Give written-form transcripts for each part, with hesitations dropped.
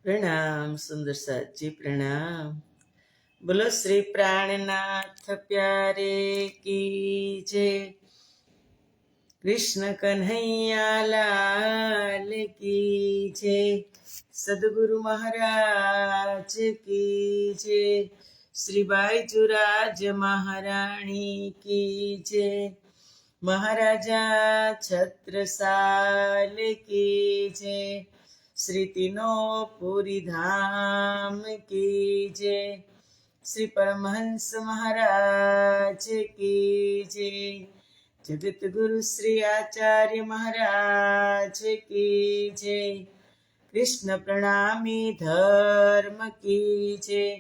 प्रणाम सुंदर साथ जी प्रणाम। बोलो श्री प्राणनाथ प्यारे की जय। कृष्ण कन्हैया लाल की जय। सदगुरु महाराज की जय। श्री बाईजुराज महारानी की जय। महाराजा छत्रसाल की जय। श्री तीनों पुरी धाम की जय। श्री परमहंस महाराज की जय। जगत गुरु श्री आचार्य महाराज की जय। कृष्ण प्रणामी धर्म की जय।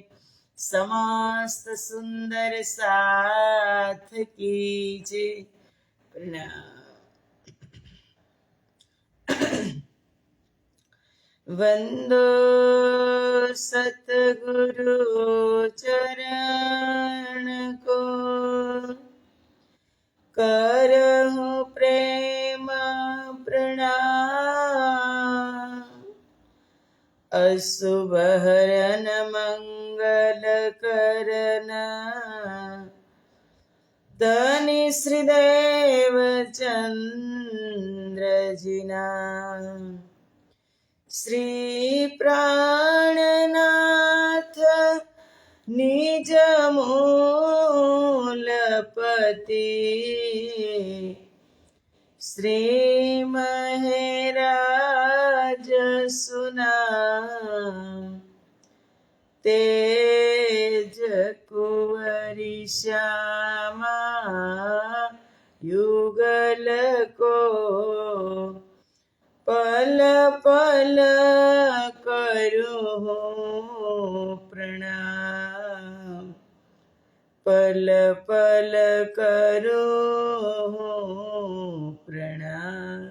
समस्त सुंदर साथ की जय। प्रणाम। वंदो सतगुरु चरण को, करहु प्रेम प्रणाम। अशुभ हरन मंगल करन, धनी श्रीदेव चंद्र जिना। श्री प्राणनाथ निज मूलपति, श्री महराज सुना। तेज कुंवरी श्यामा युगल को, पल पल करूं प्रणाम। पल पल करूं प्रणाम।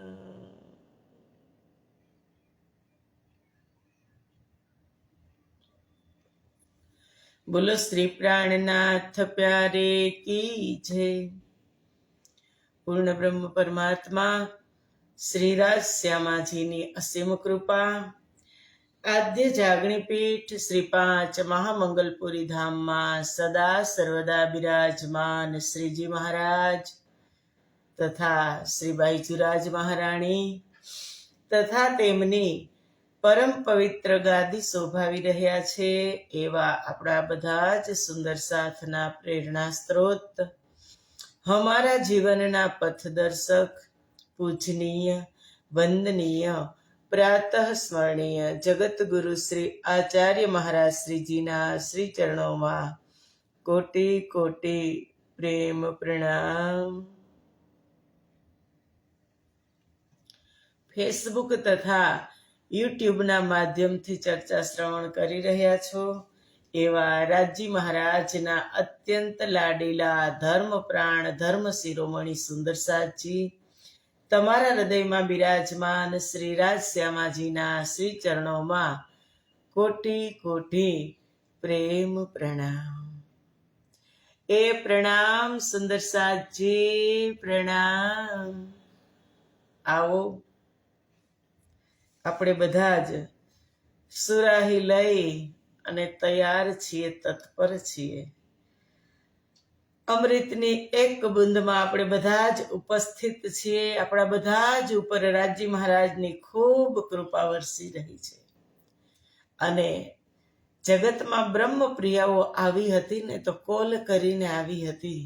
बोलो श्री प्राणनाथ प्यारे की जय। पूर्ण ब्रह्म परमात्मा श्री राज श्यामाजीની અસીમ કૃપા, આદ્ય જાગણી પીઠ શ્રી પાંચ મહામંગલપુરી ધામમાં સદા સર્વદા બિરાજમાન શ્રીજી મહારાજ તથા શ્રી બાઈજુરાજ મહારાણી તથા તેમની પરમ પવિત્ર ગાદી શોભાવી રહ્યા છે એવા આપણા બધા જ સુંદર સાથના પ્રેરણા સ્ત્રોત, हमारा जीवनना पथदर्शक, पूजनीय, वंदनीय, प्रातः स्मरणीय जगत गुरु श्री आचार्य महाराज श्रीजीना श्री चरणों में कोटि कोटि प्रेम प्रणाम। फेसबुक तथा यूट्यूबना माध्यमथी चर्चा श्रवण करी रह्या छो एवा राजी महाराजना अत्यंत लाडीला धर्मप्राण धर्म शिरोमणि सुंदर साथजी, तमारा हृदय में बिराजमान श्री राज श्यामाजीना श्री चरणों में कोटि कोटि प्रेम प्रणाम। ए प्रणाम सुंदर साथजी प्रणाम। आओ આપણે બધા જ સુરાહી લઈ અને તૈયાર છીએ, તત્પર છીએ। અમૃતની એક બુંદમાં આપણે બધા જ ઉપસ્થિત છીએ। આપણા બધા જ ઉપર રાજી મહારાજની ખૂબ કૃપા વરસી રહી છે અને જગતમાં બ્રહ્મ પ્રિયાઓ આવી હતી ને તો કોલ કરીને આવી હતી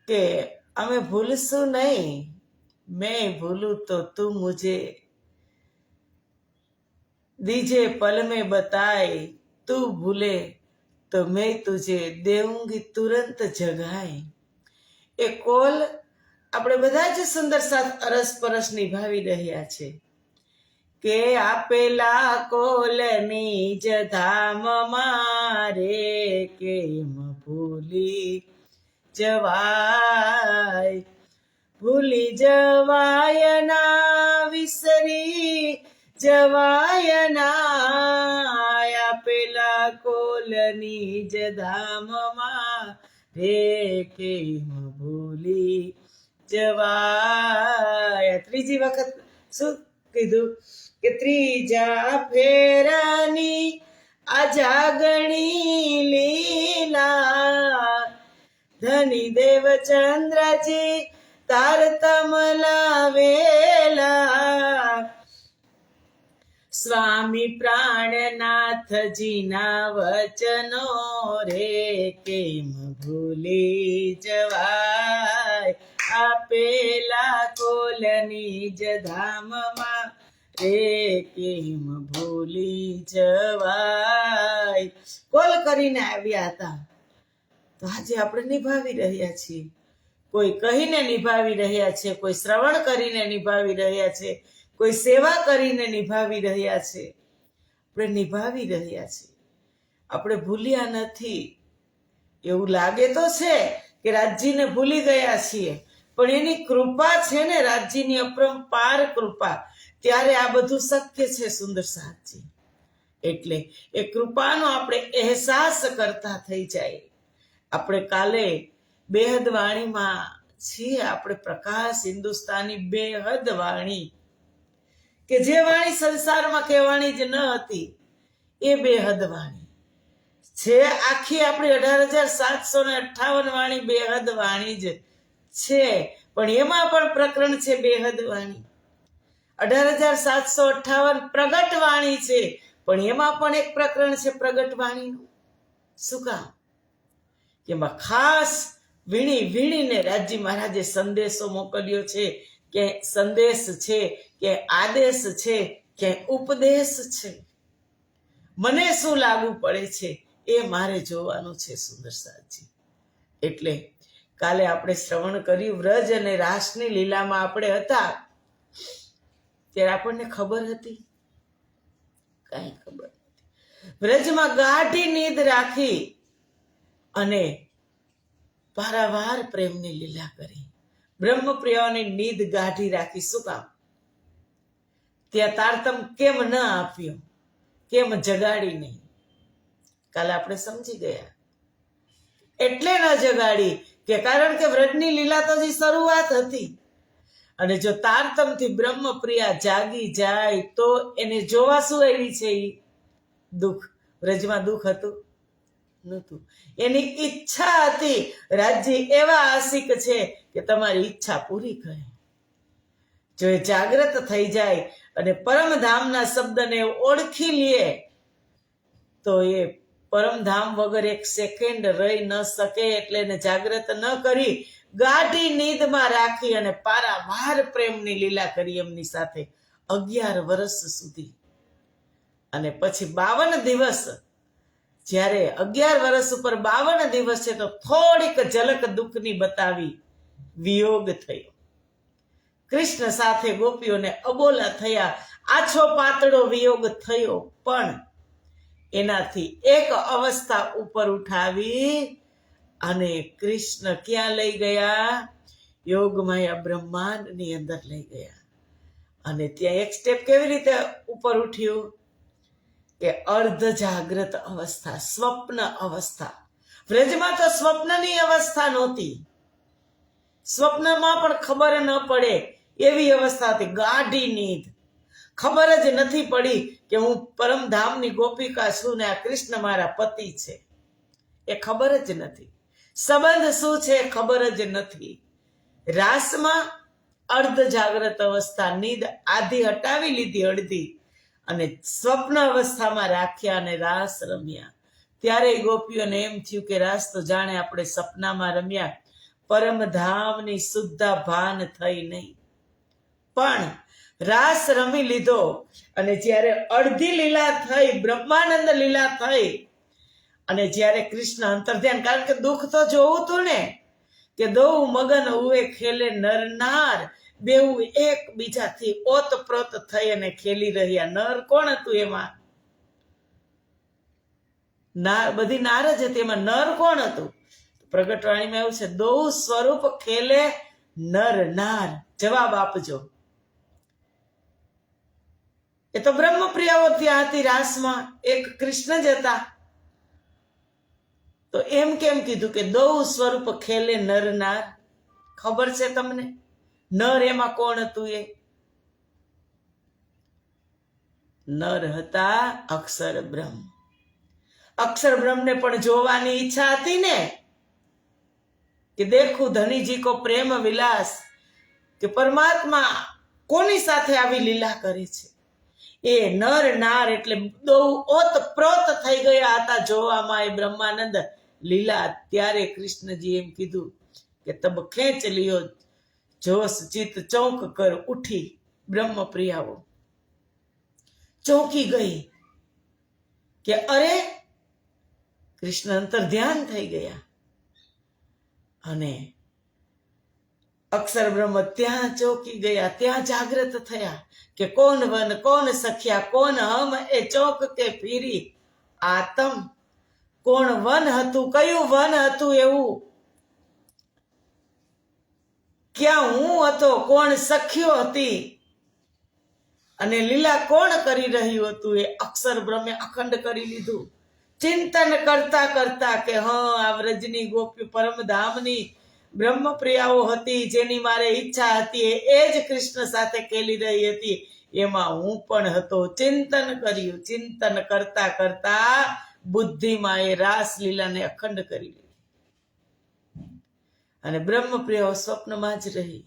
કે અમે ભૂલશું નહીં, मैं भूलूं तो तू मुझे दीजे पल में बताए, तू भूले तो मैं तुझे देऊंगी तुरंत जगाए। ए कोल આપણે બધા જ સુંદર સાથ અરસપરસ નિભાવી રહ્યા છે કે આપેલા કોલની જ ધામ મારે કેમ ભૂલી જવાય। भूली जवाय ना विसरी जवाय ना, पेला कोलनी ज धाम रे केम भूली जवाय। त्रीजी वखत કીધું કે ત્રીજા ફેરાની આ જાગણી લીલા, ધની દેવચંદ્રજી તારતમ લાવેલા, સ્વામી પ્રાણનાથજીના વચનો રે કેમ ભૂલી જવાય, આપેલા કોલની જ ધામમાં રે કેમ ભૂલી જવાય. કોલ કરીને આવ્યા હતા તો આજે આપણે નિભાવી રહ્યા છીએ. કોઈ કહીને નિભાવી રહ્યા છે, કોઈ શ્રવણ કરીને નિભાવી રહ્યા છે, કોઈ સેવા કરીને નિભાવી રહ્યા છે. આપણે નિભાવી રહ્યા છીએ, આપણે ભૂલ્યા નથી. એવું લાગે તો છે કે રાજજીને ભૂલી ગયા છીએ, પણ એની કૃપા છે ને, રાજજીની અપરંપાર કૃપા, ત્યારે આ બધું શક્ય છે સુંદર સાહેબજી. એટલે એ કૃપાનો આપણે અહેસાસ કરતા થઈ જાય. આપણે કાલે બેહદ વાણીમાં છીએ, આપણે પ્રકાશ હિન્દુસ્તાની બેહદ વાણી, કે જે વાણી સંસારમાં કહેવાની જ ન હતી એ બેહદ વાણી છે. આખી આપણી 18,758 વાણી બેહદ વાણી જ છે, પણ એમાં પણ પ્રકરણ છે બેહદ વાણી. 18,758 પ્રગટ વાણી છે, પણ એમાં પણ એક પ્રકરણ છે પ્રગટ વાણીનું. શું કામ? એમાં ખાસ વીણીને રાજજી મહારાજે સંદેશો મોકલ્યો છે, કે સંદેશ છે, કે આદેશ છે, કે ઉપદેશ છે. મને શું લાગુ પડે છે એ મારે જોવાનું છે સુંદર સાહેબજી. એટલે કાલે આપણે શ્રવણ કર્યું, વ્રજ અને રાસની લીલામાં આપણે હતા ત્યારે આપણને ખબર હતી? કઈ ખબર નથી. વ્રજમાં ગાઢી નીંદ રાખી અને પારાવાર પ્રેમની લીલા કરી. બ્રહ્મપ્રિયાની નીંદ ગાઢી રાખી. શું કામ? ત્યાં તારતમ કેમ ન આપ્યો, કેમ જગાડી નહીં? કાલે આપણે સમજી ગયા. એટલે ન જગાડી કે કારણ કે વ્રજની લીલા તો હજી શરૂઆત હતી, અને જો તારતમથી બ્રહ્મપ્રિયા જાગી જાય તો એને જોવા શું આવી છે? દુઃખ. વ્રજમાં દુઃખ હતું? નહોતું. એની ઈચ્છા હતી. રાજજી એવા આશિક છે કે તમારી ઈચ્છા પૂરી કરે. જો એ જાગ્રત થઈ જાય અને પરમધામના શબ્દને ઓળખી લે તો એ પરમધામ વગર એક સેકન્ડ રહી ન શકે. એટલે એને જાગ્રત ન કરી, ગાઢી નીંદમાં રાખી અને પારાવાર પ્રેમની લીલા કરી એમની સાથે 11 વર્ષ સુધી. અને પછી 52 દિવસ, જ્યારે 11 વર્ષ ઉપર 52 દિવસ છે તો થોડીક ઝલક દુઃખની બતાવી. વિયોગ થયો. કૃષ્ણ સાથે ગોપીઓને અબોલા થયા. આછો પાતળો વિયોગ થયો, પણ એનાથી એક અવસ્થા ઉપર ઉઠાવી અને કૃષ્ણ ક્યાં લઈ ગયા? યોગમાયા બ્રહ્માંડની અંદર લઈ ગયા. અને ત્યાં એક સ્ટેપ કેવી રીતે ઉપર ઉઠ્યું કે અર્ધ જાગ્રત અવસ્થા, સ્વપ્ન અવસ્થા. વ્રજમાં તો સ્વપ્નની અવસ્થા નહોતી, સ્વપ્નમાં પણ ખબર ન પડે એવી અવસ્થા હતી. ગાઢી નીંદ, ખબર જ નથી પડી કે હું પરમધામની ગોપિકા છું ને આ કૃષ્ણ મારા પતિ છે, એ ખબર જ નથી. સંબંધ શું છે ખબર જ નથી. રાસમાં અર્ધ જાગ્રત અવસ્થા, નીંદ આધી હટાવી લીધી, અડધી, અને સ્વપ્ન અવસ્થામાં રાખ્યા અને રાસ રમ્યા. ત્યારે ગોપીઓને એમ થયું કે રાસ તો જાણે આપણે સપનામાં રમ્યા, પરમધામની શુદ્ધા ભાન થઈ નહીં. પણ રાસ રમી લીધો અને જ્યારે અડધી લીલા થઈ, બ્રહ્માનંદ લીલા થઈ, અને જ્યારે કૃષ્ણ અંતર્ધ્યાન, કારણ કે દુઃખ તો જોવું તું ને, કે દો મગન હુએ ખેલે નરનાર, બેઉ એકબીજાથી ઓતપ્રોત થઈ અને ખેલી રહ્યા. નર કોણ હતું એમાં? નાર, બધી નાર જ હતી, એમાં નર કોણ હતું? પ્રગટવાણીમાં એવું છે, દો સ્વરૂપ ખેલે નર નાર. જવાબ આપજો. એ તો બ્રહ્મપ્રિયાઓ ત્યાં હતી રાસમાં, એક કૃષ્ણ જ હતા. તો એમ કેમ કીધું કે દો સ્વરૂપ ખેલે નર નાર? ખબર છે તમને નર એમાં કોણ હતું? એ નર હતા અક્ષર બ્રહ્મ. અક્ષર બ્રહ્મને પણ જોવાની ઈચ્છા હતી ને, કે દેખું ધનીજી કો પ્રેમ વિલાસ, કે પરમાત્મા કોની સાથે આવી લીલા કરે છે. એ નર નાર એટલે દો ઓત પ્રોત થઈ ગયા હતા જોવામાં એ બ્રહ્માનંદ લીલા. ત્યારે કૃષ્ણજી એમ કીધું કે તબ ખેંચ લિયો જોશ ચિત ચોંક કર ઉઠી બ્રહ્મ પ્રિયાઓ. ચોંકી ગઈ કે અરે કૃષ્ણ અંતર ધ્યાન થઈ ગયા. અને અક્ષર બ્રહ્મ ત્યાં ચોંકી ગયા, ત્યાં જાગૃત થયા કે કોણ વન કોણ સખ્યા કોણ હમ એ ચોક કે ફીરી આતમ. કોણ વન હતું, કયું વન હતું એવું, ક્યાં હું હતો, કોણ સખ્યો હતી, અને લીલા કોણ કરી રહ્યું હતું, એ અક્ષર બ્રહ્મે અખંડ કરી લીધું. ચિંતન કરતા કરતા કે હા આ વ્રજની ગોપી પરમધામની બ્રહ્મપ્રિયાઓ હતી, જેની મારે ઈચ્છા હતી એ જ કૃષ્ણ સાથે કેલી રહી હતી, એમાં હું પણ હતો. ચિંતન કર્યું, ચિંતન કરતા કરતા બુદ્ધિમાં એ રાસલીલાને અખંડ કરી લીધી. અને બ્રહ્મપ્રિયાઓ સ્વપ્નમાં જ રહી.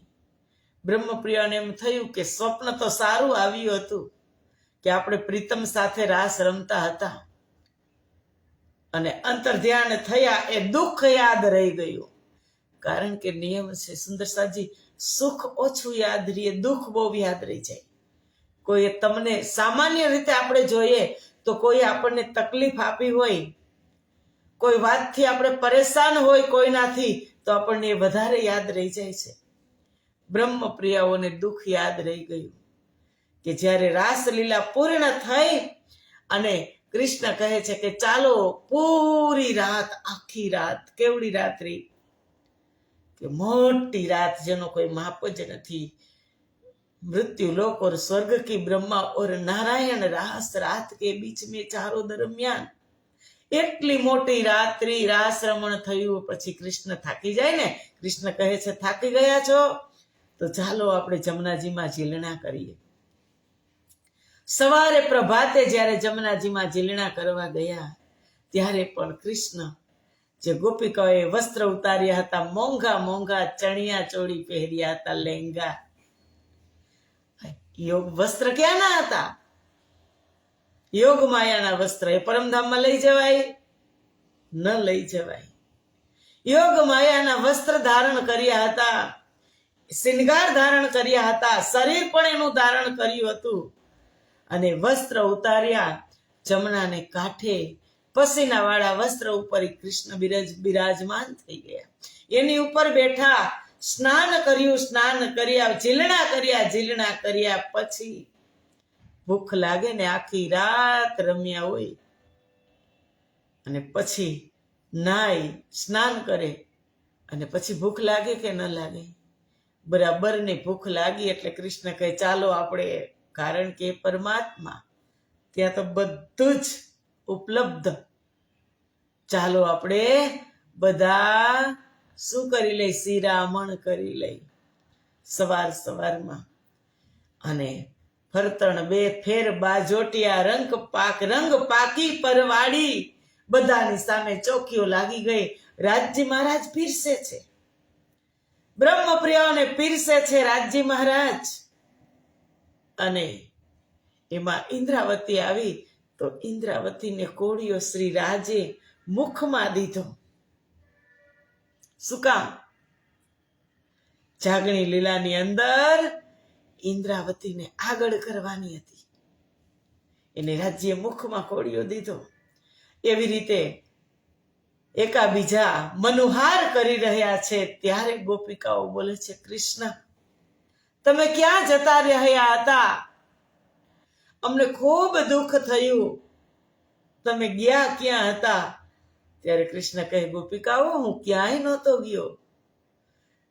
બ્રહ્મપ્રિયાને એમ થયું કે સ્વપ્ન તો સારું આવ્યું હતું કે આપણે પ્રીતમ સાથે રાસ રમતા હતા, અને અંતર ધ્યાન થયા એ દુઃખ યાદ રહી ગયું. કારણ કે નિયમ છે સુંદર સાજી, સુખ ઓછું યાદ રહીએ, દુઃખ બહુ યાદ રહી જાય. કોઈ તમને સામાન્ય રીતે આપણે જોઈએ તો કોઈ આપણને તકલીફ આપી હોય, કોઈ વાતથી આપણે પરેશાન હોય કોઈનાથી, તો આપણને એ વધારે યાદ રહી જાય છે. બ્રહ્મપ્રિયાઓને દુઃખ યાદ રહી ગયું કે જ્યારે રાસલીલા પૂર્ણ થઈ અને કૃષ્ણ કહે છે કે ચાલો પૂરી રાત, આખી રાત, કેવડી રાત્રિ, કે મોટી રાત જેનો કોઈ માપ જ નથી. मृत्यु लोक और स्वर्ग की ब्रह्मा और नारायण रास रात के बीच में चारों दरमियान એટલી મોટી રાત્રિ રાસ રમણ થયું. પછી કૃષ્ણ થાકી જાય ને, કૃષ્ણ કહે છે થાકી ગયા છો તો ચાલો આપણે જમનાજીમાં ઝીલણા કરીએ. સવારે પ્રભાતે જ્યારે જમનાજીમાં ઝીલણા કરવા ગયા ત્યારે પણ કૃષ્ણ જે ગોપિકાઓએ વસ્ત્ર ઉતાર્યા હતા, મોંઘા મોંઘા ચણિયા ચોળી પહેર્યા હતા, લહેંગા, યોગ વસ્ત્ર ક્યાંના હતા? યોગ માયાના વસ્ત્ર. એ પરમધામમાં લઈ જવાય? ન લઈ જવાય. યોગ માયાના વસ્ત્ર ધારણ કર્યા હતા, શિંગાર ધારણ કર્યા હતા, શરીર પણ એનું ધારણ કર્યું હતું, અને વસ્ત્ર ઉતાર્યા જમનાને કાંઠે પસીના વાળા વસ્ત્ર ઉપર કૃષ્ણ બિરાજમાન થઈ ગયા. એની ઉપર બેઠા, સ્નાન કર્યું, સ્નાન કર્યા, ઝીલણા કર્યા પછી ભૂખ લાગે ને, આખી રાત રમ્યા હોય અને પછી નાઈ સ્નાન કરે અને પછી ભૂખ લાગે કે ન લાગે? બરાબર ને ભૂખ લાગી એટલે કૃષ્ણ કહે ચાલો આપણે, કારણ કે પરમાત્મા ત્યાં તો બધું જ ઉપલબ્ધ, ચાલો આપણે બધા શું કરી લઈ? શિરામણ કરી લઈ સવારમાં. અને ફરતણ બે ફેર બાજોટિયા રંગ પાકી પરવાડી, બધાની સામે ચોકીઓ લાગી ગઈ. રાજજી મહારાજ પીરસે છે, બ્રહ્મપ્રિયાઓને પીરસે છે રાજજી મહારાજ. અને એમાં ઇન્દ્રાવતી આવી તો ઇન્દ્રાવતીને કોળિયો શ્રી રાજે મુખમાં દીધો. શું કામ? જાગણી લીલાની અંદર ઇન્દ્રાવતીને આગળ કરવાની હતી, એને રાજ્ય મુખમાં કોળિયો દીધો. એવી રીતે એકાબીજા મનુહાર કરી રહ્યા છે ત્યારે ગોપિકાઓ બોલે છે કૃષ્ણ તમે ક્યાં જતા રહ્યા હતા? અમને ખૂબ દુઃખ થયું, તમે ગયા ક્યાં હતા? ત્યારે કૃષ્ણ કહે ગોપિકાઓ હું ક્યાંય નહોતો ગયો,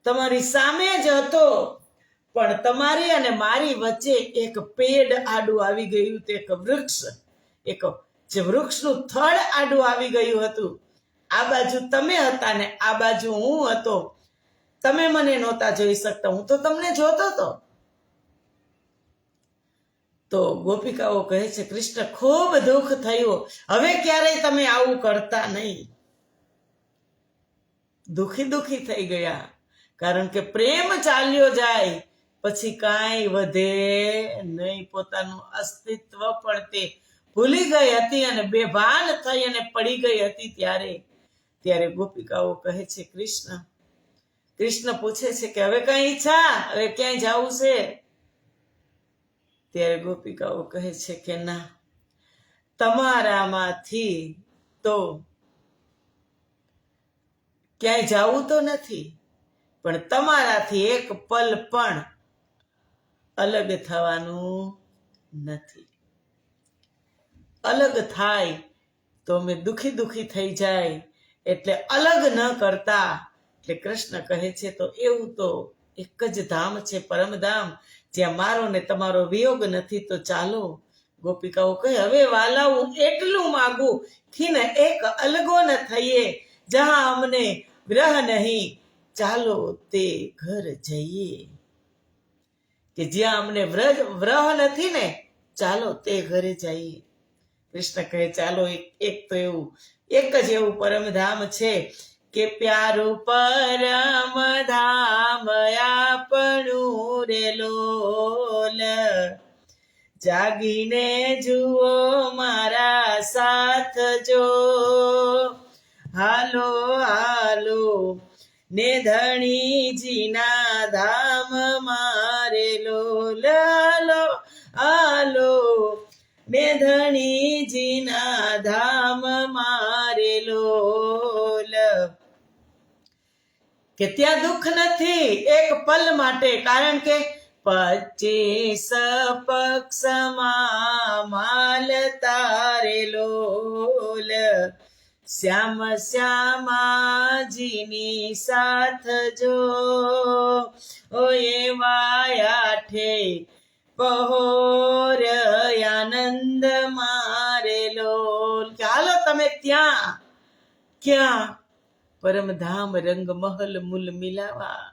તમારી સામે જ હતો, પણ તમારી અને મારી વચ્ચે એક પેડ આડું આવી ગયું હતું, એક વૃક્ષ, એક જે વૃક્ષનું થડ આડું આવી ગયું હતું. આ બાજુ તમે હતા ને આ બાજુ હું હતો. તમે મને નહોતા જોઈ શકતા, હું તો તમને જોતો હતો. તો ગોપિકાઓ કહે છે, કૃષ્ણ ખૂબ દુઃખ થયું, હવે ક્યારેય તમે આવું કરતા નહીં. દુખી થઈ ગયા, કારણ કે પ્રેમ ચાલ્યો જાય પછી કાંઈ વધે નહીં. પોતાનું અસ્તિત્વ પણ તે ભૂલી ગઈ હતી અને બેભાન થઈ અને પડી ગઈ હતી. ત્યારે ગોપિકાઓ કહે છે, કૃષ્ણ પૂછે છે કે હવે કઈ ઈચ્છા, હવે ક્યાંય જવું છે? ત્યારે ગોપિકાઓ કહે છે કે ના, તમારામાંથી તો ક્યાંય જવું તો નથી, પણ તમારાથી એક પલ પણ અલગ થવાનું નથી. અલગ થાય તો અમે દુખી થઈ જાય, એટલે અલગ ન કરતા. એટલે કૃષ્ણ કહે છે, તો એવું તો એક જ ધામ છે, પરમધામ, જ્યાં મારો ને તમારો વિયોગ નથી. તો ચાલો. ગોપિકાઓ કહે, હવે વાલા હું એટલું માગું ખીને એક અલગો ન થઈએ, જહાં અમને ગ્રહ નહીં, ચાલો તે ઘર જઈએ. કે જ્યાં અમને વ્રહ નથી ને, ચાલો તે ઘરે જઈએ. કૃષ્ણ કહે, ચાલો એક તો એવું એક જ એવું પરમધામ છે કે પ્યારું પરમધામ આપણું રે લોલ. જાગીને જુઓ મારા સાથ જો, હાલો હાલો ને ધણીજીના ધામ મારે લોલ. હાલો હાલો ને ધણીજીના ધામ મારે લોલ. કે ત્યાં દુઃખ નથી એક પલ માટે, કારણ કે 25 પક્ષમાં માલ તારે લોલ. શ્યામાજીની સાથ જો, ઓ એવા આઠે પહોર આનંદ મારે લોલ. કે હાલો તમે ત્યાં, ક્યાં? પરમધામ રંગ મહલ મૂલ મિલાવા.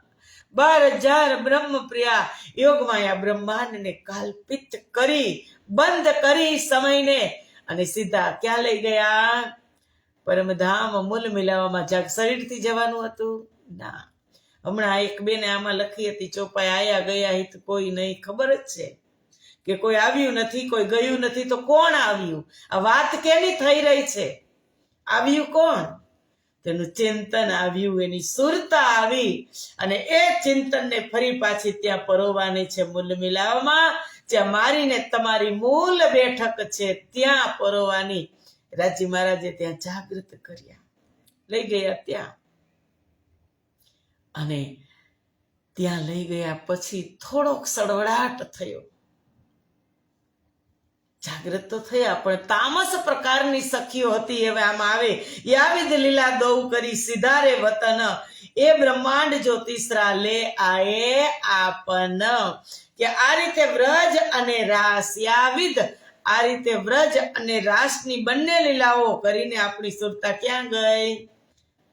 12,000 બ્રહ્મપ્રિયા યોગમાયા બ્રહ્માંડને કાલ્પિત કરી, બંધ કરી સમયને, અને સીધા ક્યાં લઈ ગયા? પરમધામ મૂલ મિલાવામાં. શરીરથી જવાનું હતું? ના. હમણાં એક બેને આમાં લખી હતી, ચોપાઈ આયા ગયા હિત કોઈ નહીં. ખબર જ છે કે કોઈ આવ્યું નથી, કોઈ ગયું નથી. તો કોણ આવ્યું? આ વાત કેની થઈ રહી છે? આવ્યું કોણ? તેનું ચિંતન આવ્યું, એની સુરતા આવી, અને એ ચિંતનને ફરી પાછી ત્યાં પરોવાની છે મૂલ મિલાવવામાં, જ્યાં મારીને તમારી મૂલ બેઠક છે ત્યાં પરોવાની. રાજી મહારાજે ત્યાં જાગૃત કર્યા, લઈ ગયા ત્યાં. અને ત્યાં લઈ ગયા પછી થોડોક સળવળાટ થયો. જાગૃત તો થયા, પણ તામસ પ્રકારની સખીઓ હતી. હવે આમાં આવે, યાવિદ લીલા દૌ કરી સિધારે વતન, એ બ્રહ્માંડ જ્યોતિષરા લે આયે આપન. કે આ રીતે વ્રજ અને રાસ, યાવિદ આ રીતે વ્રજ અને રાસની બંને લીલાઓ કરીને આપણી સુરતા ક્યાં ગઈ?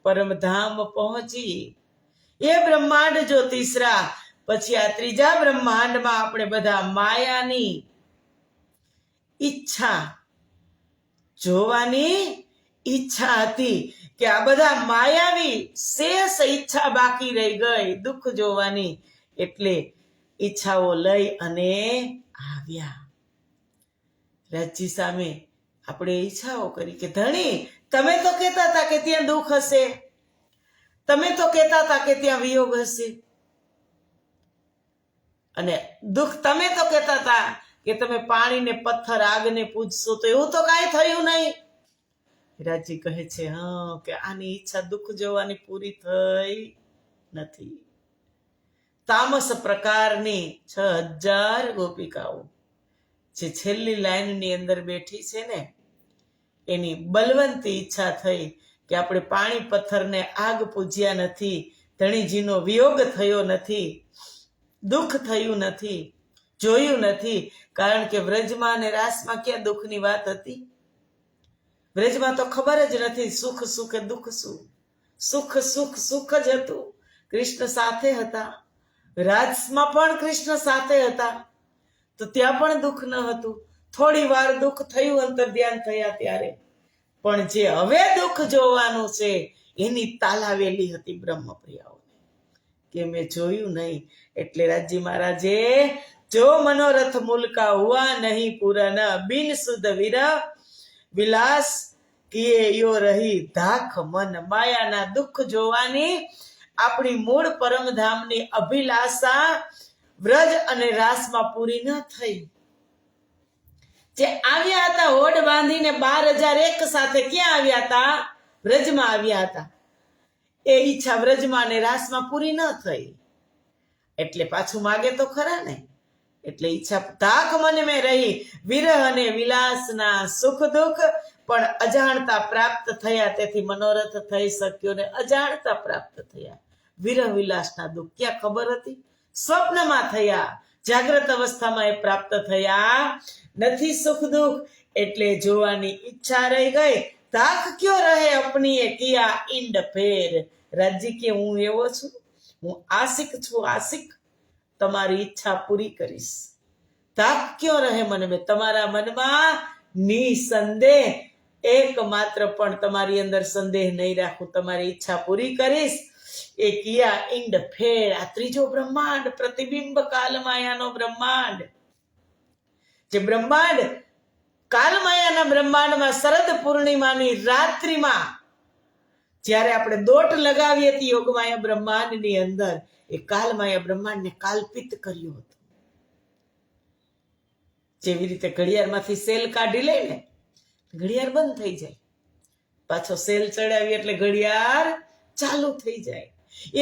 પરમધામ પહોંચી. એ બ્રહ્માંડ જ્યોતિષરા. પછી આ ત્રીજા બ્રહ્માંડમાં આપણે બધા માયાની ઈચ્છા જોવાની ઈચ્છા હતી, કે આ બધા માયાવી શેષ ઈચ્છા બાકી રહી ગઈ, દુઃખ જોવાની. એટલે ઈચ્છાઓ લઈ અને આવ્યા. રાજજી સામે આપણે ઈચ્છાઓ કરી કે ધણી, તમે તો કહેતા હતા કે ત્યાં દુઃખ હશે, તમે તો કહેતા હતા કે ત્યાં વિયોગ હશે, અને દુઃખ તમે તો કહેતા હતા કે તમે પાણીને પથ્થર આગને પૂજશો, તો એવું તો કાંઈ થયું નહીં. રાજી કહે છે, હા, કે આની ઈચ્છા દુઃખ જોવાની પૂરી થઈ નથી. તામસ પ્રકારની 6,000 ગોપિકાઓ જે છેલ્લી લાઈનની અંદર બેઠી છે ને, એની બલવંતી ઈચ્છા થઈ કે આપણે પાણી પથ્થરને આગ પૂજ્યા નથી, ધણીજીનો વિયોગ થયો નથી, દુઃખ થયું નથી, જોયું નથી. કારણ કે વ્રજમાં અને રાસમાં ક્યાં દુઃખની વાત હતી? વ્રજમાં તો ખબર જ નથી સુખ સુખ દુઃખ શું. સુખ સુખ સુખ જ હતું, કૃષ્ણ સાથે હતા. રાજમાં પણ કૃષ્ણ સાથે હતા. તો ત્યાં પણ દુઃખ ન હતું. થોડી વાર દુઃખ થયું અંતર ધ્યાન થયા ત્યારે, પણ જે હવે દુઃખ જોવાનું છે એની તાલાવેલી હતી બ્રહ્મપ્રિયાઓને કે મેં જોયું નહીં. એટલે રાજજી મહારાજે જો મનોરથ મુલકા હુઆ નહીં પૂરન બિન સુધ વિલાસ કિએ યો રહી ધાખ મન. માયાના દુઃખ જોવાની આપણી મૂળ પરમધામની અભિલાષા વ્રજ અને રાસમાં પૂરી ન થઈ. જે આવ્યા હતા હોડ બાંધીને 12,001 સાથે ક્યાં આવ્યા હતા? વ્રજમાં આવ્યા હતા. એ ઈચ્છા વ્રજમાં અને રાસમાં પૂરી ન થઈ એટલે પાછું માગે તો ખરા ને. એટલે ઈચ્છા ધાક મને મેં રહી વિરહ અને વિલાસના સુખ દુઃખ પણ અજાણતા પ્રાપ્ત થયા. તેથી મનોરથ થઈ શક્યો ને અજાણતા પ્રાપ્ત થયા. વિરહ વિલાસના દુઃખ ક્યાં ખબર હતી? સ્વપ્નમાં થયા, જાગ્રત અવસ્થામાં એ પ્રાપ્ત થયા નથી સુખ દુઃખ. એટલે જોવાની ઈચ્છા રહી ગઈ. ધાક ક્યો રહે અપની એ કિયા ઈંડ ફેર. રાજજી કે હું એવો છું, હું આશિક છું, આશિક તમારી ઈચ્છા પૂરી કરીશ. ધાક ક્યો રહે મને મેં તમારા મનમાં નિસંદેહ એકમાત્ર પણ તમારી અંદર સંદેહ નહીં રાખું, તમારી ઈચ્છા પૂરી કરીશ. એ કિયા ઈંડ ફેર. આ ત્રીજો બ્રહ્માંડ પ્રતિબિંબ કાલમાયાનો બ્રહ્માંડ, જે બ્રહ્માંડ કાલમાયાના બ્રહ્માંડમાં શરદ પૂર્ણિમાની રાત્રિમાં જ્યારે આપણે દોટ લગાવી હતી યોગમાયા બ્રહ્માંડની અંદર, એ કાલમાયા બ્રહ્માંડને કાલ્પિત કર્યું હતું. જેવી રીતે ઘડિયાળમાંથી સેલ કાઢી લે ને, ઘડિયાળ બંધ થઈ જાય, પાછો સેલ ચડાવી એટલે ઘડિયાળ ચાલુ થઈ જાય.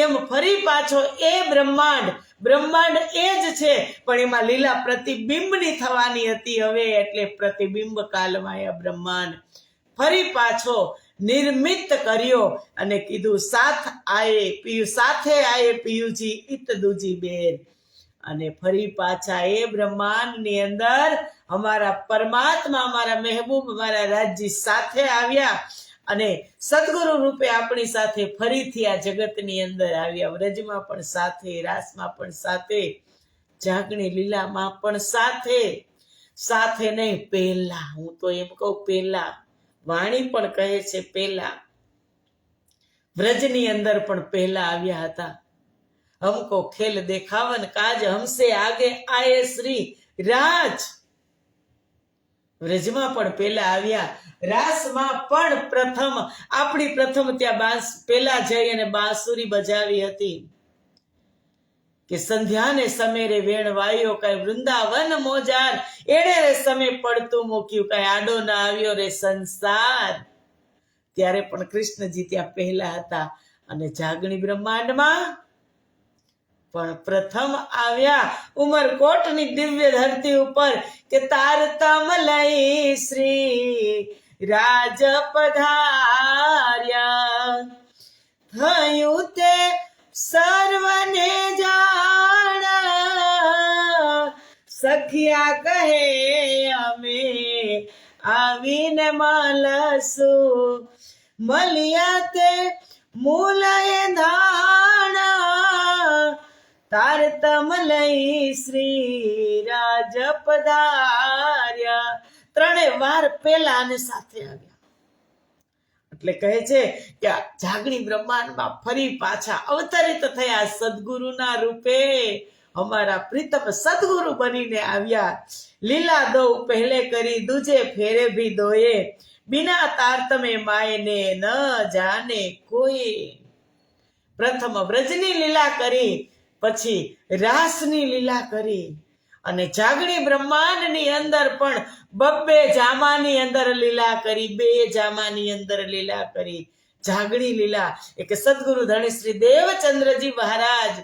એમ ફરી પાછો એ બ્રહ્માંડ એ જ છે, પણ એમાં લીલા પ્રતિબિંબની થવાની હતી હવે. એટલે પ્રતિબિંબ કાલમાયા બ્રહ્માંડ ફરી પાછો નિર્મિત કર્યો અને કીધું સાથે આયે પિયુજી ઇત દૂજી બેર. અને ફરી પાછા એ બ્રહ્માંડની અંદર અમારા પરમાત્મા, અમારા મહેબૂબ, અમારા રાજજી સાથે આવ્યા અને સદગુરુ રૂપે આપણી સાથે ફરીથી આ જગતની અંદર આવ્યા. વ્રજમાં પણ સાથે, રાસમાં પણ સાથે, જાગણી લીલામાં પણ સાથે નહીં પહેલા. હું તો એમ કહું પહેલા, વાણી પણ કહે છે પહેલા. વ્રજની અંદર પણ પહેલા આવ્યા હતા. હમકો ખેલ દેખાવન કાજ હમસે આગે આયે શ્રી રાજ. વ્રજમાં પણ પહેલા આવ્યા, રાસમાં પણ આપણી પ્રથમ ત્યાં પહેલા જઈ અને બાંસુરી બજાવી હતી કે સંધ્યાને સમેરે વેણ વાયો, કઈ વૃંદાવન મોજાર એણે રે સમે પડતું મૂક્યું, કઈ આડો ના આવ્યો રે સંસાર. ત્યારે પણ કૃષ્ણજી ત્યાં પહેલા હતા. અને જાગણી બ્રહ્માંડમાં પણ પ્રથમ આવ્યા ઉમરકોટની દિવ્ય ધરતી ઉપર કે તારતમ લઈ શ્રી રાજ પધાર્યા. થયું તે સર્વને જાણ, સખિયા કહે અમે આવીને મળશું. મળ્યા તે મૂલએ ધાણા, તારતમ લઈ શ્રી રાજ પધાર્યા. 3 વાર પહેલા અને સાથે આવ્યા. એટલે કહે છે કે જાગણી બ્રહ્માંડમાં ફરી પાછા અવતરિત થયા સદગુરુના રૂપે. અમારા પ્રીતમ સદગુરુ બનીને આવ્યા. લીલા દો પહેલે કરી દૂજે ફેરે ભી દોયે, બિના તારતમે માયને ન જાને કોઈ. પ્રથમ વ્રજની લીલા કરી, પછી રાસની લીલા કરી, અને જાગણી બ્રહ્માંડની અંદર પણ 2 જામાની અંદર લીલા કરી, 2 જામાની અંદર લીલા કરી. જાગણી લીલા એક સદગુરુ ધણી શ્રી દેવચંદ્રજી મહારાજ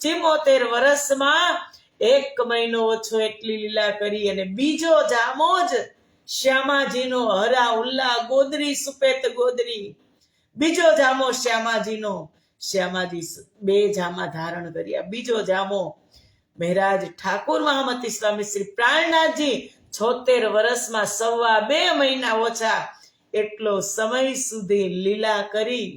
74 વર્ષમાં 1 મહિનો ઓછો એટલી લીલા કરી. અને બીજો જામો જ શ્યામાજીનો, હરા ઉલ્લા ગોદરી સુપેત ગોદરી. બીજો જામો શ્યામાજીનો. શ્યામાજી 2 જામા ધારણ કર્યા. બીજો જામો મહારાજ ઠાકુર મહામતી સ્વામી શ્રી પ્રાણનાથજી 76 વર્ષમાં 2.25 મહિના ઓછા એટલો સમય સુધી લીલા કરી.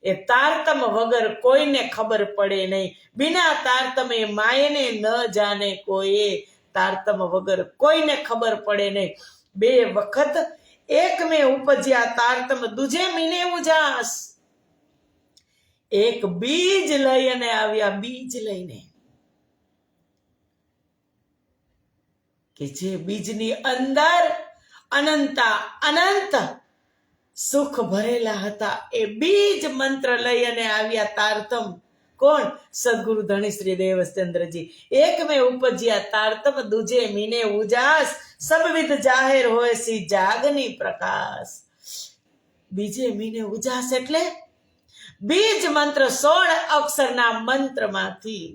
એ તારતમ વગર કોઈને ખબર પડે નહીં. બિના તારતમે માયને ન જાણે કોઈ. તારતમ વગર કોઈને ખબર પડે નહીં. 2 વખત એક મેં ઉપજ્યા તારતમ દૂજે મીને ઉજાસ. એક બીજ લઈ અને આવ્યા, બીજ લઈને, કે જે બીજની અંદર અનંત સુખ ભરેલા હતા. એ બીજ મંત્ર લઈ અને આવ્યા તારતમ. કોણ? સદગુરુ ધણી શ્રી દેવચંદ્રજી. એક મેં ઉપજ્યા તારતમ દૂજે મીને ઉજાસ. સબવિધ જાહેર હોય સી જાગની પ્રકાશ. બીજે મીને ઉજાસ એટલે બીજ મંત્ર 16 અક્ષરના મંત્રમાંથી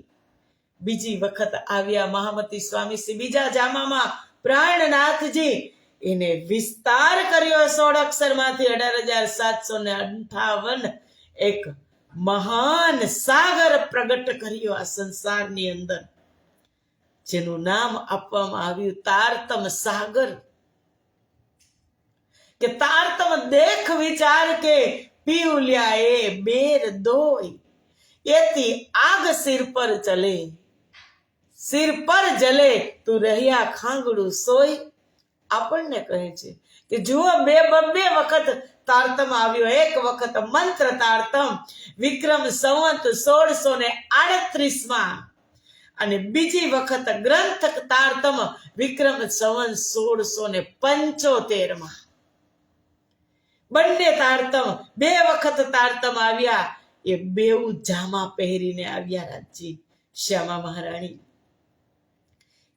બીજી વખત આવ્યા મહામતી સ્વામી શ્રી. બીજા જામામાં પ્રાણનાથજી એને વિસ્તાર કર્યો 16 અક્ષરમાંથી 18,758 એક મહાન સાગર પ્રગટ કર્યો આ સંસારની અંદર, જેનું નામ આપવામાં આવ્યું તારતમ સાગર. કે તારતમ દેખ વિચાર કે પીઉલ્યા એ બેર દોય. એથી આગ સિર પર ચલે, સિર પર જલે તું રહ્યા ખાંગડું સોય. આપણને કહે છે કે જુઓ, 2 વખત તારતમ આવ્યો. એક વખત મંત્ર તારતમ વિક્રમ સંવત 1638 અને બીજી વખત ગ્રંથ તારતમ વિક્રમ સંવત 1675. બંને તારતમ 2 વખત તારતમ આવ્યા. એ 2 જામા પહેરીને આવ્યા રાજજી શ્યામા મહારાણી.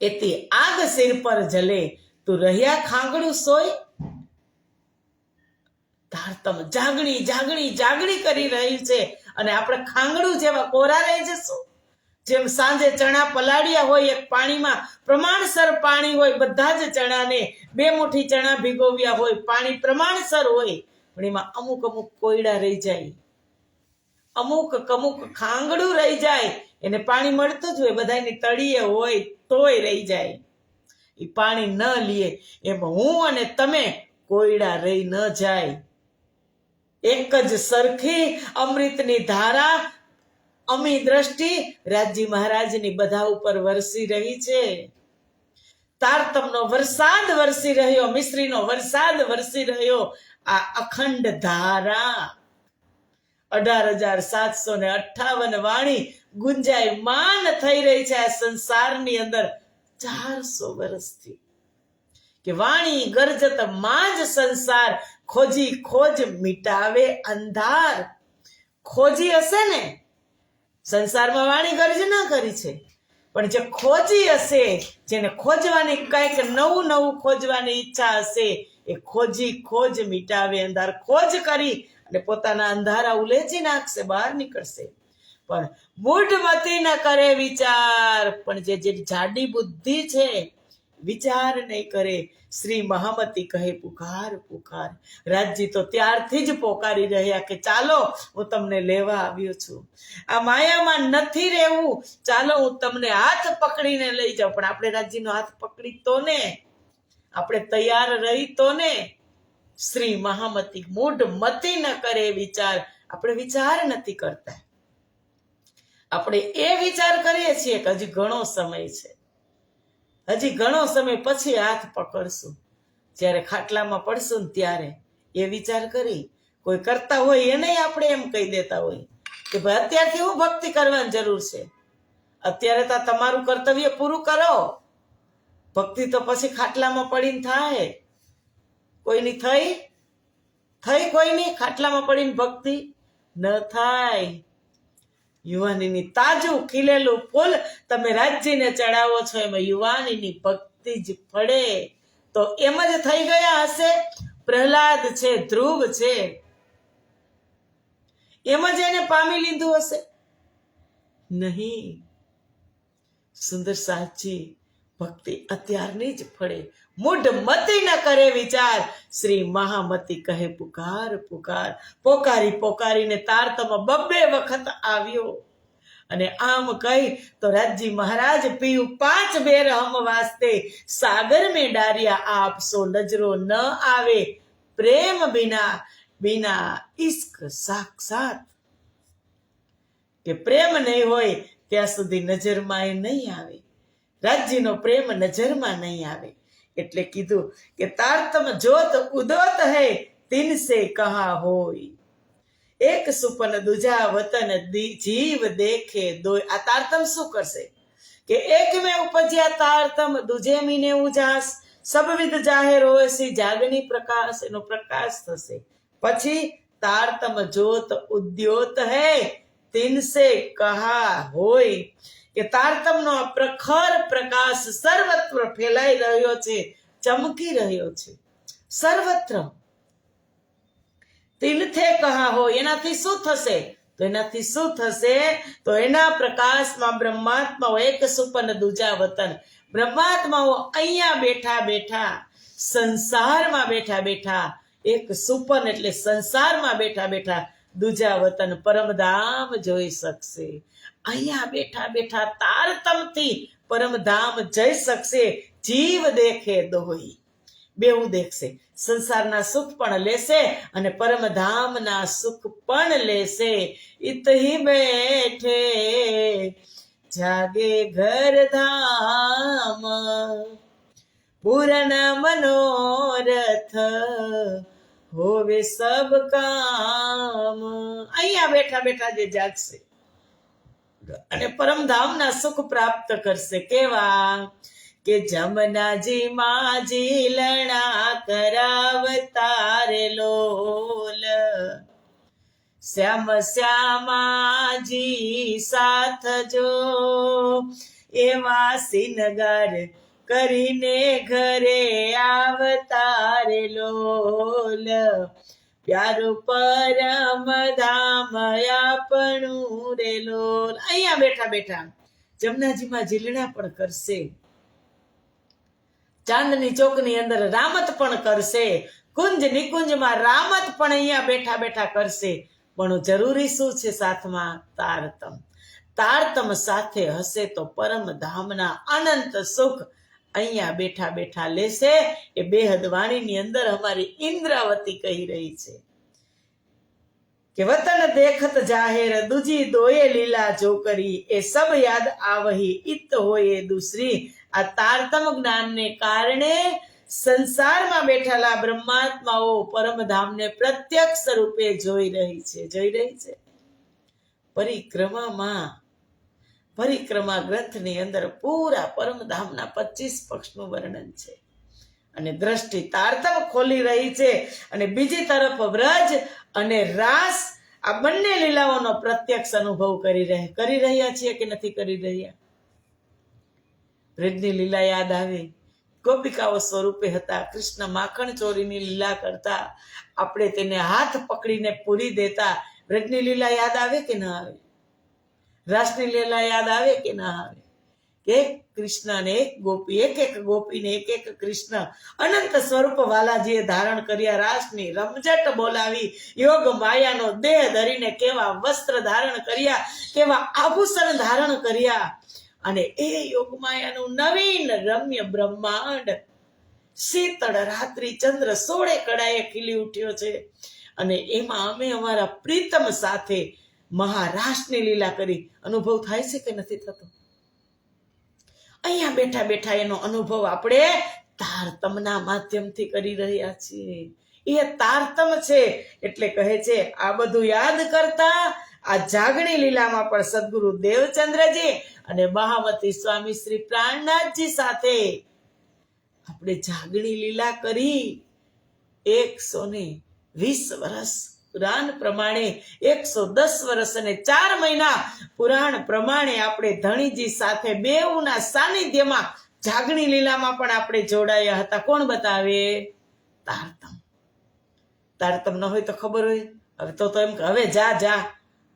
એથી આગ સિર પર જલે તું રહ્યા ખાંગડું સોય. તારતમ જાગણી કરી રહી છે અને આપણે ખાંગડું જેવા કોરા રહી જશું. જેમ સાંજે ચણા પલાળ્યા હોય, એક પાણીમાં પ્રમાણસર પાણી હોય, બધા જ ચણાને 2 મુઠ્ઠી ચણા ભીગોવ્યા હોય, પાણી પ્રમાણસર હોય, પણ એમાં અમુક કોયડા રહી જાય, અમુક ખાંગડું રહી જાય. એને પાણી મળતું જ હોય, બધાની તળીએ હોય તોય રહી જાય, એ પાણી ન લે. એમ હું અને તમે કોયડા રહી ન જાય. એક જ સરખી અમૃતની ધારા અમી દ્રષ્ટિ રાજજી મહારાજની બધા ઉપર વરસી રહી છે. તારતમનો વરસાદ વરસી રહ્યો, મિશ્રીનો વરસાદ વરસી રહ્યો. આ અખંડ ધારા 18,758 વાણી ગુંજાયમાન થઈ રહી છે આ સંસારની અંદર 400 વર્ષથી. કે વાણી ગરજત માં જ સંસાર ખોજી ખોજ મિટાવે અંધાર. ખોજી હશે ને, સંસારમાં વાણી ગર્જના કરી છે, પણ જે ખોજી હશે, જેને ખોજવાની કંઈક નવું ખોજવાની ઈચ્છા હશે, એ ખોજી ખોજ મિટાવે અંધાર. ખોજ કરી અને પોતાના અંધારા ઉલેચી નાખશે, બહાર નીકળશે. પણ મૂઢમતી ન કરે વિચાર. પણ જે જાડી બુદ્ધિ છે, વિચાર નહીં કરે. શ્રી મહામતી કહે પુકાર પુકાર. રાજજી તો ત્યારથી જ પોકારી રહ્યા કે ચાલો, હું તમને લેવા આવ્યો છું. આ માયામાં નથી રહેવું, ચાલો હું તમને હાથ પકડીને લઈ જાઉં. પણ આપણે રાજજીનો હાથ પકડી તો ને, આપણે તૈયાર રહી તો ને. શ્રી મહામતી મૂઢમતી ન કરે વિચાર. આપણે વિચાર નથી કરતા. આપણે એ વિચાર કરીએ છીએ કે હજી ઘણો સમય છે, હજી ઘણો સમય પછી હાથ પકડશું, જ્યારે ખાટલામાં પડશું ને ત્યારે એ વિચાર કરી. કોઈ કરતા હોય એને આપણે એમ કહી દેતા હોય કે ભાઈ અત્યારથી હું ભક્તિ કરવાની જરૂર છે, અત્યારે તો તમારું કર્તવ્ય પૂરું કરો. ભક્તિ તો પછી ખાટલામાં પડીને થાય. કોઈની થઈ કોઈની ખાટલામાં પડીને ભક્તિ ન થાય. યુવાનીની તાજું ખીલેલું ફૂલ તમે રાજજીને ચડાવો છો, એમાં યુવાનીની ભક્તિ જ ફળે. તો એમ જ થઈ ગયા હશે. પ્રહલાદ છે, ધ્રુવ છે, એમ જ એને પામી લીધું હશે? નહીં. સુંદર સાચી ભક્તિ અત્યારની જ ફળે. મૂઢમતી ન કરે વિચાર. શ્રી મહામતી કહે પુકાર પુકાર. પોકારીને તારતમ 2 વખત આવ્યો. અને આમ કહી તો રાજજી મહારાજ પીયું 5 બેર હમ વાસ્તે સાગર में डारिया आपसो नजरो न आवे प्रेम बिना इश्क साक्षात. કે પ્રેમ નહીં હોય ત્યાં સુધી નજરમાં એ નહીં આવે. રાજ્યનો પ્રેમ નજરમાં નહીં આવે. એટલે કીધું કે તારતમ જોત ઉદોત હૈ તિનસે કહા હોય, એક સુપન દુજા વતન જીવ દેખે દોય. આ તારતમ શું કરશે કે એક મેં ઉપજ્યા તારતમ દુજે મીને ઉજાસ, સબવિધ જાહેર હોય સી જાગની પ્રકાશ, એનો પ્રકાશ થશે. પછી તારતમ જોત ઉદ્યોત હૈ તિનસે કહા હોય, કે તારતમનો પ્રખર પ્રકાશ સર્વત્ર ફેલાઈ રહ્યો છે, ચમકી રહ્યો છે સર્વત્ર. તિનથે કહા હોય, એનાથી શું થશે? તો એનાથી શું થશે? તો એના પ્રકાશમાં બ્રહ્માત્માઓ એક સુપન દુજા વતન, બ્રહ્માત્માઓ અહીંયા બેઠા બેઠા, સંસારમાં બેઠા બેઠા, એક સુપન એટલે સંસારમાં બેઠા બેઠા, દુજા વતન પરમધામ જોઈ શકશે. અહીંયા બેઠા બેઠા તારતમથી પરમધામ જઈ શકશે. જીવ દેખે દોહી, બેવું દેખશે. સંસારના સુખ પણ લેશે અને પરમધામના સુખ પણ લેશે. ઇતહી બેઠે જાગે ઘર ધામ, પૂર્ણ મનોરથ હોવે સબ કામ. અહીંયા બેઠા બેઠા જે જાગશે અને પરમધામના સુખ પ્રાપ્ત કરશે. કેવા? કે જમનાજી માજી લણા કરાવતા રે લોલ, શ્યામ શ્યામાજી સાથ જો, એવા સિનગાર કરીને ઘરે આવતા રે લોલ, પ્યારું પરમ ધામ આપણું રે લોલ. અહીંયા બેઠા બેઠા જમનાજીમાં જીલણા પણ કરશે, ચાંદની ચોકની અંદર રામત પણ કરશે, કુંજ નિકુંજમાં રામત પણ અહીંયા બેઠા બેઠા કરશે. પણ જરૂરી શું છે સાથમાં? તારતમ. તારતમ સાથે હશે તો પરમ ધામના અનંત સુખ અહીંયા બેઠા બેઠા લેશે. એ બેહદ વાણીની અંદર અમારી ઇન્દ્રાવતી કહી રહી છે કે વતન દેખત જાહેર દુજી દોયે લીલા જો કરી, એ સબ યાદ આવહી ઇત હોય દૂસરી. આ તારતમ જ્ઞાનને કારણે સંસારમાં બેઠેલા બ્રહ્માત્માઓ પરમધામને પ્રત્યક્ષ રૂપે જોઈ રહી છે. પરિક્રમા ગ્રંથની અંદર પૂરા પરમધામના 25 પક્ષનું વર્ણન છે અને દ્રષ્ટિ તારતમ ખોલી રહી છે. અને બીજી તરફ વ્રજ અને રાસ, આ બંને લીલાઓનો પ્રત્યક્ષ અનુભવ કરી રહ્યા છીએ કે નથી કરી રહ્યા? વ્રજની લીલા યાદ આવે, ગોપિકાઓ સ્વરૂપે હતા, કૃષ્ણ માખણ ચોરીની લીલા કરતા, આપણે તેને હાથ પકડીને પૂરી દેતા. વ્રજની લીલા યાદ આવે કે ના આવે? રાસની લીલા યાદ આવે કે ના આવે? એક કૃષ્ણને એક ગોપી, એક ગોપીને એક કૃષ્ણ અનંત સ્વરૂપ વાલાજીએ ધારણ કર્યા. રાસની રમઝટ બોલાવી, યોગ માયાનો દેહ ધરીને કેવા વસ્ત્ર ધારણ કર્યા, કેવા આભૂષણ ધારણ કર્યા. અને એ યોગમાયાનું નવીન રમ્ય બ્રહ્માંડ શીતળ રાત્રિ ચંદ્ર 16 કળાએ ખીલી ઉઠ્યો છે. અને એમાં અમે અમારા પ્રીતમ સાથે મહારાસની લીલા કરી. અનુભવ થાય છે કે નથી થતો? અહીંયા બેઠા બેઠા એનો અનુભવ આપણે તારતમના માધ્યમથી કરી રહ્યા છીએ. એ તારતમ છે. એટલે કહે છે આ બધું યાદ કરતા આ જાગણી લીલામાં પણ સદગુરુ દેવચંદ્રજી અને મહામતી સ્વામી શ્રી પ્રાણનાથજી સાથે આપણે જાગણી લીલા કરી. 120 વર્ષ પુરાણ પ્રમાણે, 110 વર્ષ અને 4 મહિના પુરાણ પ્રમાણે આપણે ધણીજી સાથે બેઉના સાનિધ્યમાં જાગણી લીલામાં પણ આપણે જોડાયા હતા. કોણ બતાવે? તારતમ ન હોય તો ખબર હોય. હવે તો એમ કે હવે જા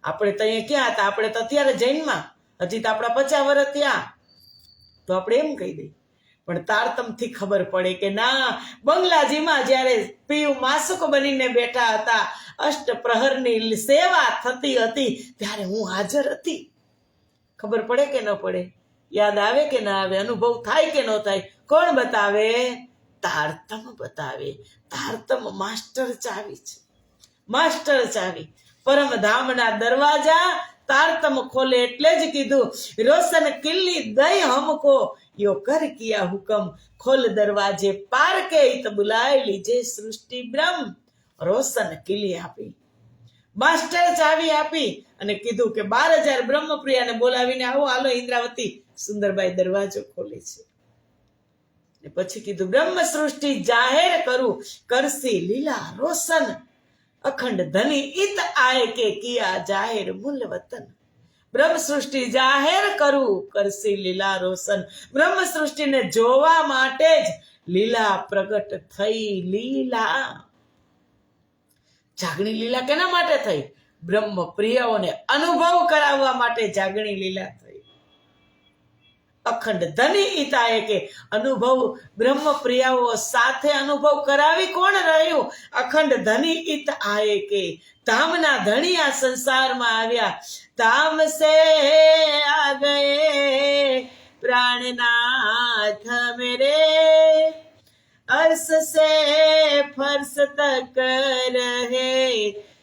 આપણે તો અહીંયા ક્યાં હતા? આપણે તો અત્યારે જૈનમાં, હજી તો આપણા 50 વર્ષ ત્યાં, તો આપણે એમ કહી દઈએ. પણ તારતમથી ખબર પડે કે ના, બંગલાજીમાં જ્યારે પીયુ માસુક બનીને બેઠા હતા, અષ્ટપ્રહરની સેવા થતી હતી, ત્યારે હું હાજર હતી. ખબર પડે કે ન પડે? યાદ આવે કે ના આવે? અનુભવ થાય કે ન થાય? કોણ બતાવે? તારતમ બતાવે. તારતમ માસ્ટર ચાવી છે, માસ્ટર ચાવી. પરમધામના દરવાજા તારતમ ખોલે એટલે જ કીધું રોશન કિલ્લી દઈ હમકો યો કર કિયા હુકમ ખોલ દરવાજે પાર કે ઈત બુલાય લીજે સૃષ્ટિ બ્રહ્મ. રોશન કિલ્લી આપી, માસ્ટર ચાવી આપી અને કીધું કે 12,000 બ્રહ્મપ્રિયાને બોલાવીને આવો, હાલો ઇન્દ્રાવતી. સુંદરબાઈ દરવાજો ખોલે છે. પછી કીધું બ્રહ્મ સૃષ્ટિ જાહેર કરું કરસી લીલા રોશન અખંડ ધની ઈત આય કે કિયા જાહેર મૂલ વતન. બ્રહ્મ સૃષ્ટિ જાહેર કરું કરસી લીલા રોશન. બ્રહ્મ સૃષ્ટિને જોવા માટે જ લીલા પ્રગટ થઈ. લીલા જાગણી લીલા કેના માટે થઈ? બ્રહ્મ પ્રિયાઓને અનુભવ કરાવવા માટે જાગણી લીલા થઈ. અખંડ ધની ઈતાએ કે અનુભવ બ્રહ્મ પ્રિયાઓ સાથે અનુભવ કરાવી કોણ રહ્યું? અખંડ ધની ઈત આયે કે ધામના ધણી આ સંસારમાં આવ્યા. ધામ સે આ ગયે પ્રાણનાથ મેરે अर्श से फर्श तक रहे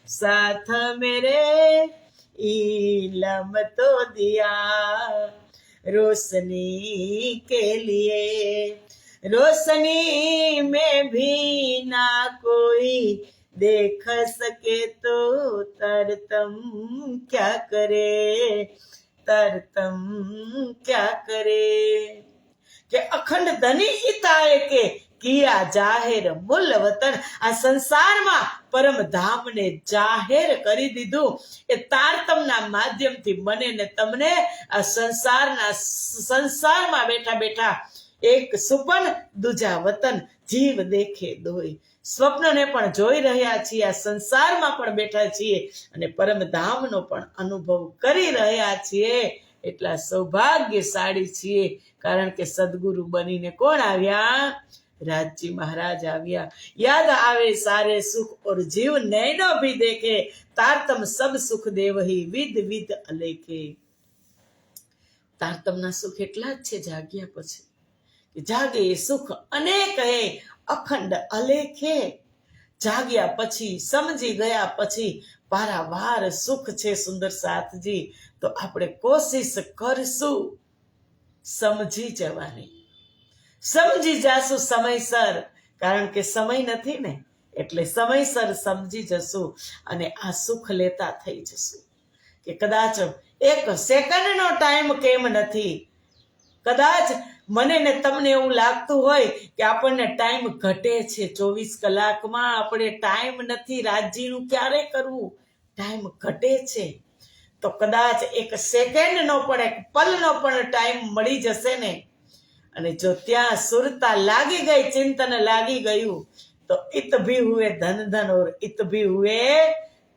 साथ मेरे इलम तो दिया रोशनी के लिए रोशनी में भी ना कोई देख सके तो तरतम क्या करे तरतम क्या करे. કે અખંડ ધની ઈતાએ કે કિયા જાહેર મૂલ વતન. આ સંસારમાં પરમ ધામને જાહેર કરી દીધું. એ તારતમના માધ્યમથી મને ને તમને આ સંસારમાં બેઠા બેઠા એક સુપન દૂજા વતન જીવ દેખે દોય. સ્વપ્નને પણ જોઈ રહ્યા છીએ, આ સંસારમાં પણ બેઠા છીએ અને પરમ ધામનો પણ અનુભવ કરી રહ્યા છીએ. એટલા સૌભાગ્યશાળી છીએ કારણ કે સદગુરુ બનીને કોણ આવ્યા? રાજજી મહારાજ આવ્યા. યાદ આવે સારે સુખ ઓર જીવ નૈનો ભી દેખે તારતમ સબ સુખ દેવહી વિદ વિદ અલેખે. તારતમના સુખ એટલા જ છે જાગ્યા પછી. જાગે એ સુખ અનેક હે અખંડ અલેખે. જાગ્યા પછી, સમજી ગયા પછી પારાવાર સુખ છે સુંદર સાથજી. તો આપણે કોશિશ કરશું સમજી જવાની. સમજી જાશું સમયસર, કારણ કે સમય નથી ને, એટલે સમયસર સમજી જશું અને આ સુખ લેતા થઈ જશું. કે કદાચ 1 સેકન્ડનો ટાઈમ કેમ નથી? કદાચ મને ને તમને એવું લાગતું હોય કે આપણને ટાઈમ ઘટે છે, 24 કલાકમાં આપણે ટાઈમ નથી, રાજ્યનું ક્યારે કરવું? ટાઈમ ઘટે છે. તો કદાચ 1 સેકન્ડનો પણ 1 પલનો પણ ટાઈમ મળી જશે ને, અને જો ત્યાં સુરતા લાગી ગઈ, ચિંતન લાગી ગયું, તો ઇત ભી હુએ ધન ધન ઓર ઇત ભી હુએ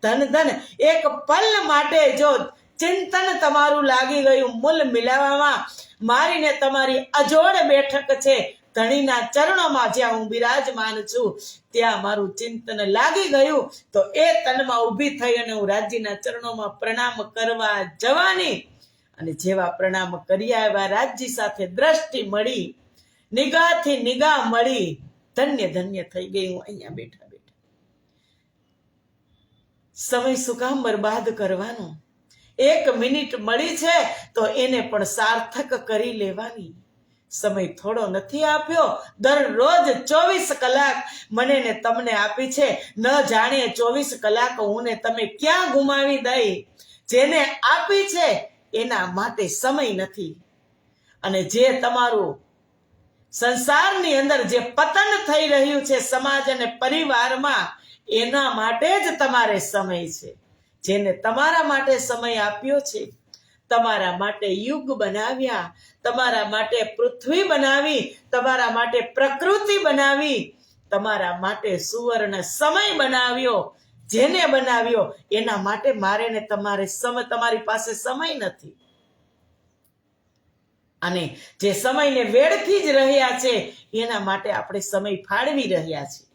ધન ધન. 1 પલ માટે જો ચિંતન તમારું લાગી ગયું, મૂલ મિલાવવામાં મારીને તમારી અજોડ બેઠક છે ધણીના ચરણોમાં, જ્યાં હું બિરાજમાન છું ત્યાં મારું ચિંતન લાગી ગયું, તો એ તનમાં ઊભી થઈ અને હું રાજ્યના ચરણોમાં પ્રણામ કરવા જવાની. અને જેવા પ્રણામ કર્યા એવા રાજ્ય સાથે દ્રષ્ટિ મળી, નિગાહથી નિગાહ મળી, ધન્ય ધન્ય થઈ ગઈ હું અહીંયા બેઠા બેઠા. સમય શું કામ બરબાદ કરવાનો? 1 મિનિટ મળી છે તો એને પણ સાર્થક કરી લેવાની. સમય થોડો નથી આપ્યો, દરરોજ 24 કલાક મને ને તમને આપી છે. ન જાણે 24 કલાક હું ને તમે ક્યાં ગુમાવી દઈ. જેને આપી છે એના માટે સમય નથી. અને જે તમારું સંસારની અંદર જે પતન થઈ રહ્યું છે સમાજ અને પરિવારમાં, એના માટે જ તમારે સમય છે. જેને તમારા માટે સમય આપ્યો છે, તમારા માટે યુગ બનાવ્યા, તમારા માટે પૃથ્વી બનાવી, તમારા માટે પ્રકૃતિ બનાવી, તમારા માટે સુવર્ણ સમય બનાવ્યો, જેને બનાવ્યો એના માટે મારે ને તમારી પાસે સમય નથી. અને જે સમયને વેડફી જ રહ્યા છે એના માટે આપણે સમય ફાળવી રહ્યા છીએ.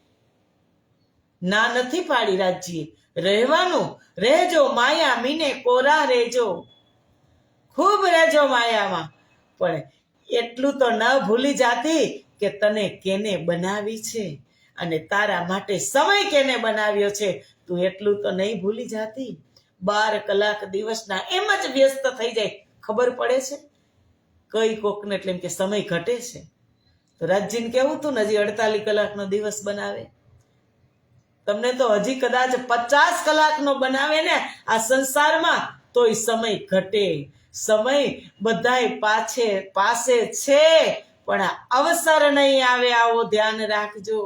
ના નથી પાડી રાજ્યે રહેવાનું. રહેજો માયા મીને કોરા રહેજો, ખૂબ રહેજો માયામાં, પણ એટલું તો ન ભૂલી જાતી કે તને કેને બનાવી છે અને તારા માટે સમય કેને બનાવ્યો છે, તું એટલું તો નહીં ભૂલી જાતી. 12 કલાક દિવસના એમ જ વ્યસ્ત થઈ જાય, ખબર પડે છે? કઈ કોકને એટલે એમ કે સમય ઘટે છે. તો રાજજીને કેવું હતું ને હજી 48 કલાકનો દિવસ બનાવે, તમને તો હજી કદાચ 50 કલાકનો બનાવે ને આ સંસારમાં તોય સમય ઘટે. સમય બધાય પાસે છે, પણ આ અવસર નહીં આવે, આવો ધ્યાન રાખજો.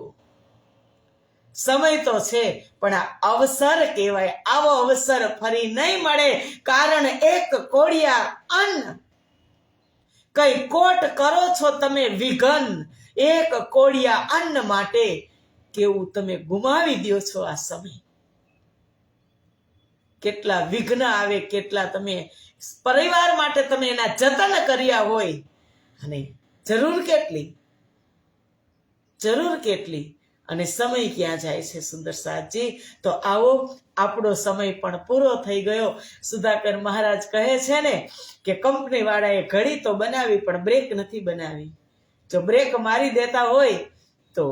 સમય તો છે પણ આ અવસર કહેવાય, આવો અવસર ફરી નહીં મળે. કારણ એક કોળિયા અન્ન, કઈ કોટ કરો છો તમે વિઘન, એક કોળિયા અન્ન માટે કેવું તમે ગુમાવી દો છો આ સમય. કેટલા વિઘ્ન આવે, કેટલા તમે પરિવાર માટે તમે એના જતન કર્યા હોય, અને જરૂર કેટલી અને સમય ક્યાં જાય છે સુંદર સાહેબજી. તો આવો આપણો સમય પણ પૂરો થઈ ગયો. સુધાકર મહારાજ કહે છે ને કે કંપની વાળાએ ઘડી તો બનાવી પણ બ્રેક નથી બનાવી. જો બ્રેક મારી દેતા હોય તો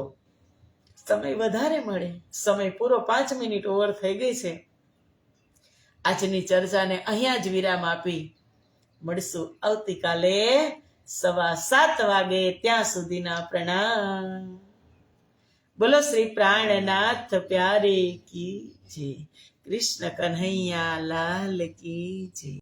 સમય વધારે મળે. સમય પૂરો, 5 મિનિટ ઓવર થઈ ગઈ છે. આજની ચર્ચાને અહીંયા જ વિરામ આપી મળશું આવતીકાલે 7:15 વાગે. ત્યાં સુધીના પ્રણામ. બોલો શ્રી પ્રાણનાથ પ્યારે કી જય. કૃષ્ણ કન્હૈયા લાલ કી જય.